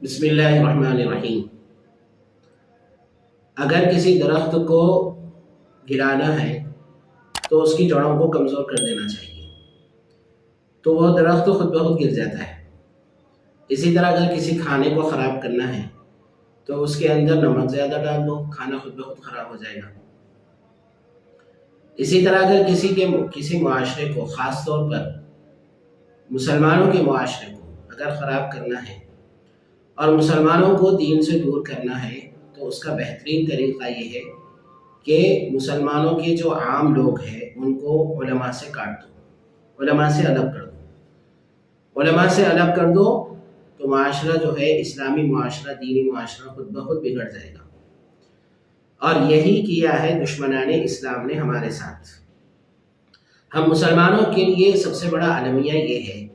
بسم اللہ الرحمن الرحیم۔ اگر کسی درخت کو گرانا ہے تو اس کی جڑوں کو کمزور کر دینا چاہیے، تو وہ درخت خود بخود گر جاتا ہے۔ اسی طرح اگر کسی کھانے کو خراب کرنا ہے تو اس کے اندر نمک زیادہ ڈال دو، کھانا خود بخود خراب ہو جائے گا۔ اسی طرح اگر کسی معاشرے کو، خاص طور پر مسلمانوں کے معاشرے کو اگر خراب کرنا ہے اور مسلمانوں کو دین سے دور کرنا ہے تو اس کا بہترین طریقہ یہ ہے کہ مسلمانوں کے جو عام لوگ ہیں ان کو علماء سے کاٹ دو، علماء سے الگ کر دو، علماء سے الگ کر دو تو معاشرہ جو ہے، اسلامی معاشرہ، دینی معاشرہ خود بخود بگڑ جائے گا۔ اور یہی کیا ہے دشمنان اسلام نے ہمارے ساتھ۔ ہم مسلمانوں کے لیے سب سے بڑا المیہ یہ ہے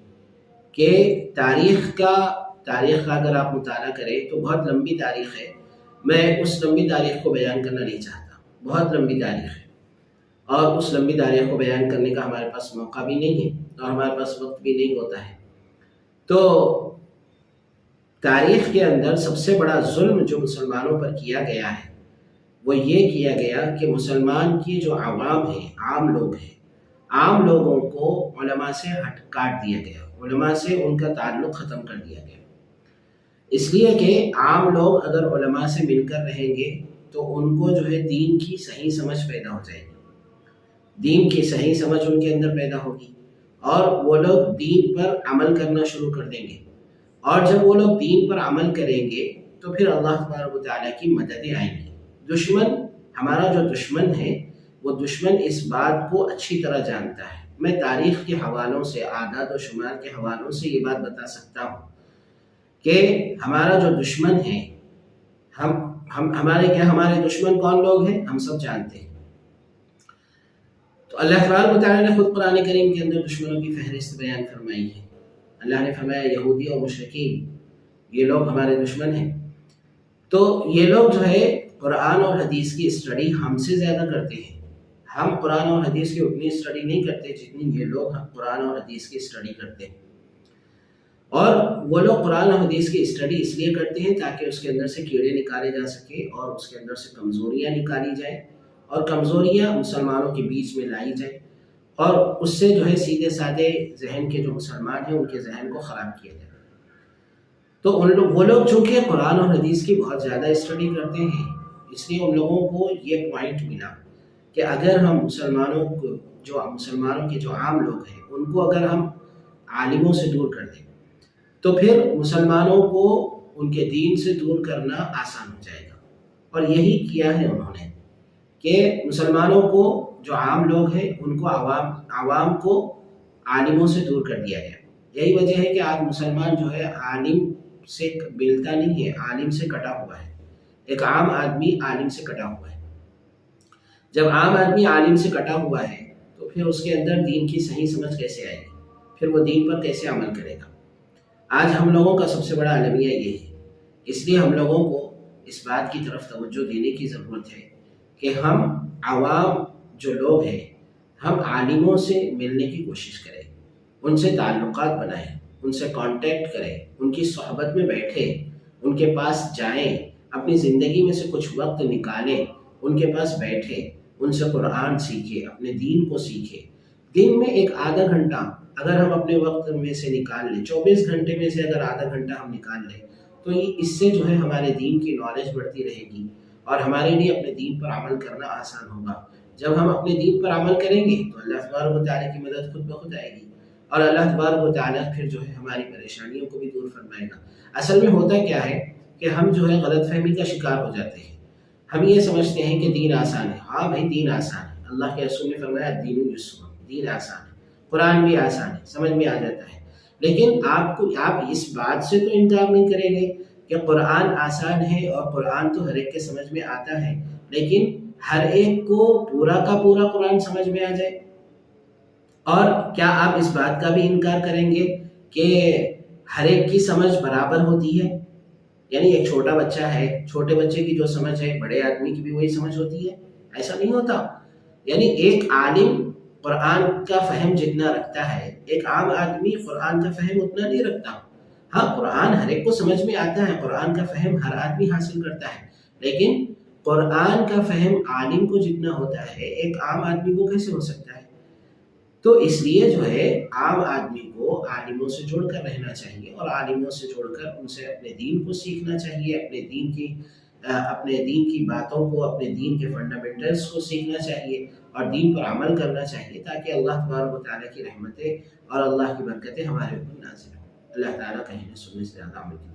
کہ تاریخ کا اگر آپ مطالعہ کریں تو بہت لمبی تاریخ ہے۔ میں اس لمبی تاریخ کو بیان کرنا نہیں چاہتا، بہت لمبی تاریخ ہے اور اس لمبی تاریخ کو بیان کرنے کا ہمارے پاس موقع بھی نہیں ہے اور ہمارے پاس وقت بھی نہیں ہوتا ہے۔ تو تاریخ کے اندر سب سے بڑا ظلم جو مسلمانوں پر کیا گیا ہے وہ یہ کیا گیا کہ مسلمان کی جو عوام ہے، عام لوگ ہیں، عام لوگوں کو علماء سے کاٹ دیا گیا، علماء سے ان کا تعلق ختم کر دیا گیا۔ اس لیے کہ عام لوگ اگر علماء سے مل کر رہیں گے تو ان کو جو ہے دین کی صحیح سمجھ پیدا ہو جائے گی، دین کی صحیح سمجھ ان کے اندر پیدا ہوگی اور وہ لوگ دین پر عمل کرنا شروع کر دیں گے۔ اور جب وہ لوگ دین پر عمل کریں گے تو پھر اللہ تبارک و تعالیٰ کی مددیں آئیں گی۔ ہمارا جو دشمن ہے وہ دشمن اس بات کو اچھی طرح جانتا ہے۔ میں تاریخ کے حوالوں سے، اعداد و شمار کے حوالوں سے یہ بات بتا سکتا ہوں کہ ہمارا جو دشمن ہے، ہمارے دشمن کون لوگ ہیں ہم سب جانتے ہیں۔ تو اللہ تبارک و تعالیٰ نے خود قرآن کریم کے اندر دشمنوں کی فہرست بیان فرمائی ہے۔ اللہ نے فرمایا یہودی اور مشرکین یہ لوگ ہمارے دشمن ہیں۔ تو یہ لوگ جو ہے قرآن اور حدیث کی اسٹڈی ہم سے زیادہ کرتے ہیں۔ ہم قرآن اور حدیث کی اتنی اسٹڈی نہیں کرتے جتنی یہ لوگ قرآن اور حدیث کی اسٹڈی کرتے ہیں۔ اور وہ لوگ قرآن اور حدیث کی اسٹڈی اس لیے کرتے ہیں تاکہ اس کے اندر سے کیڑے نکالے جا سکے اور اس کے اندر سے کمزوریاں نکالی جائیں اور کمزوریاں مسلمانوں کے بیچ میں لائی جائیں اور اس سے جو ہے سیدھے سادے ذہن کے جو مسلمان ہیں ان کے ذہن کو خراب کیا جائے۔ تو وہ لوگ چونکہ قرآن اور حدیث کی بہت زیادہ اسٹڈی کرتے ہیں، اس لیے ان لوگوں کو یہ پوائنٹ ملا کہ اگر ہم مسلمانوں کے جو عام لوگ ہیں ان کو اگر ہم عالموں سے دور کر دیں تو پھر مسلمانوں کو ان کے دین سے دور کرنا آسان ہو جائے گا۔ اور یہی کیا ہے انہوں نے کہ مسلمانوں کو جو عام لوگ ہیں ان کو عوام کو عالموں سے دور کر دیا گیا۔ یہی وجہ ہے کہ آج مسلمان جو ہے عالم سے ملتا نہیں ہے، عالم سے کٹا ہوا ہے۔ ایک عام آدمی عالم سے کٹا ہوا ہے۔ جب عام آدمی عالم سے کٹا ہوا ہے تو پھر اس کے اندر دین کی صحیح سمجھ کیسے آئے گی، پھر وہ دین پر کیسے عمل کرے گا۔ آج ہم لوگوں کا سب سے بڑا المیہ یہ ہے، اس لیے ہم لوگوں کو اس بات کی طرف توجہ دینے کی ضرورت ہے کہ ہم عوام جو لوگ ہیں ہم عالموں سے ملنے کی کوشش کریں، ان سے تعلقات بنائیں، ان سے کانٹیکٹ کریں، ان کی صحبت میں بیٹھیں، ان کے پاس جائیں، اپنی زندگی میں سے کچھ وقت نکالیں، ان کے پاس بیٹھیں، ان سے قرآن سیکھیں، اپنے دین کو سیکھیں۔ دن میں ایک آدھا گھنٹہ اگر ہم اپنے وقت میں سے نکال لیں، 24 گھنٹے میں سے اگر آدھا گھنٹہ ہم نکال لیں تو اس سے جو ہے ہمارے دین کی نالج بڑھتی رہے گی اور ہمارے لیے اپنے دین پر عمل کرنا آسان ہوگا۔ جب ہم اپنے دین پر عمل کریں گے تو اللہ تبارک و تعالیٰ کی مدد خود بخود آئے گی اور اللہ تبارک و تعالیٰ پھر جو ہے ہماری پریشانیوں کو بھی دور فرمائے گا۔ اصل میں ہوتا کیا ہے کہ ہم جو ہے غلط فہمی کا شکار ہو جاتے ہیں۔ ہم یہ سمجھتے ہیں کہ دین آسان ہے۔ ہاں بھائی دین آسان ہے، اللہ کے رسول نے فرمایا دین یسر، دین آسان ہے، قرآن بھی آسان ہے، سمجھ میں آ جاتا ہے۔ لیکن آپ اس بات سے تو انکار نہیں کریں گے کہ قرآن آسان ہے اور قرآن تو ہر ایک کے سمجھ میں آتا ہے، لیکن ہر ایک کو پورا کا پورا قرآن سمجھ میں آ جائے؟ اور کیا آپ اس بات کا بھی انکار کریں گے کہ ہر ایک کی سمجھ برابر ہوتی ہے؟ یعنی ایک چھوٹا بچہ ہے، چھوٹے بچے کی جو سمجھ ہے بڑے آدمی کی بھی وہی سمجھ ہوتی ہے؟ ایسا نہیں ہوتا۔ یعنی ایک عالم قرآن کا فہم جتنا رکھتا ہے ایک عام آدمی قرآن کا فہم اتنا نہیں رکھتا۔ ہاں قرآن ہر ایک کو سمجھ میں آتا ہے، قرآن کا فہم ہر آدمی حاصل کرتا ہے، لیکن قرآن کا فہم عالم کو جتنا ہوتا ہے ایک عام آدمی کو کیسے ہو سکتا ہے؟ تو اس لیے جو ہے عام آدمی کو عالموں سے جوڑ کر رہنا چاہیے، اور عالموں سے جوڑ کر ان سے اپنے دین کو سیکھنا چاہیے، اپنے دین کی باتوں کو، اپنے دین کے فنڈامنٹلز کو سیکھنا چاہیے اور دین پر عمل کرنا چاہیے، تاکہ اللہ تبارک و تعالیٰ کی رحمتیں اور اللہ کی برکتیں ہمارے اوپر نازل ہوں۔ اللہ تعالیٰ کہیں نہ سننے سے زیادہ عمل کی